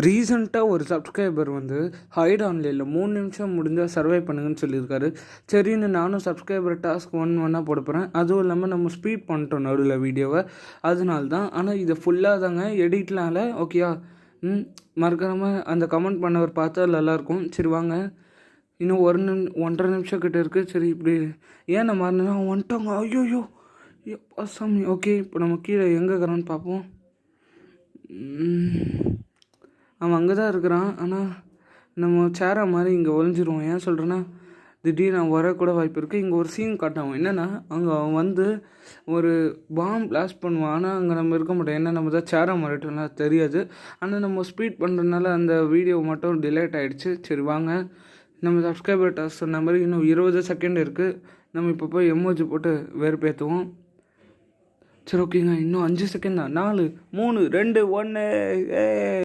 ரீசெண்டாக ஒரு சப்ஸ்கிரைபர் வந்து ஹைட் ஆன்லைனில் 3 நிமிஷம் முடிஞ்சால் சர்வை பண்ணுங்கன்னு சொல்லியிருக்காரு. சரின்னு நானும் சப்ஸ்கிரைபர் டாஸ்க் ஒன்றா போட போகிறேன். அதுவும் இல்லாமல் நம்ம ஸ்பீட் பண்ணிட்டோம் நடுவில் வீடியோவை, அதனால தான். ஆனால் இதை ஃபுல்லாக தாங்க எடிட்லால ஓகேயா. மறக்காமல் அந்த கமெண்ட் பண்ணவர் பார்த்தா நல்லாயிருக்கும். சரி வாங்க, இன்னும் 1.5 நிமிஷம் கிட்ட இருக்குது. சரி இப்படி ஏன் நான் மறந்தேன்னா வந்துட்டாங்க. ஐயோயோ சாமி. ஓகே, இப்போ நம்ம கீழே எங்கே இருக்கிறோன்னு பார்ப்போம். அவன் அங்கே தான் இருக்கிறான். ஆனால் நம்ம சேரா மாதிரி இங்கே ஒழிஞ்சிருவோம். ஏன் சொல்கிறேன்னா திடீர்னு அவன் வரக்கூட வாய்ப்பு இருக்குது. இங்கே ஒரு சீன் காட்டான். என்னென்னா அங்கே அவன் வந்து ஒரு பாம் பிளாஸ்ட் பண்ணுவான். ஆனால் அங்கே நம்ம இருக்க மாட்டோம். ஏன்னா நம்ம தான் சேரா மாறிட்டோம்னா தெரியாது. ஆனால் நம்ம ஸ்பீட் பண்ணுறதுனால அந்த வீடியோ மட்டும் டிலேட் ஆகிடுச்சு. சரி வாங்க, நம்ம சப்ஸ்கிரைபர் டாஸ்க் சொன்ன மாதிரி இன்னும் 20 செகண்ட் இருக்குது. நம்ம இப்போ போய் எமோஜி போட்டு வெறுப்பேற்றுவோம். சரி ஓகேங்க, இன்னும் 5 செகண்ட் தான். 4 3 2 1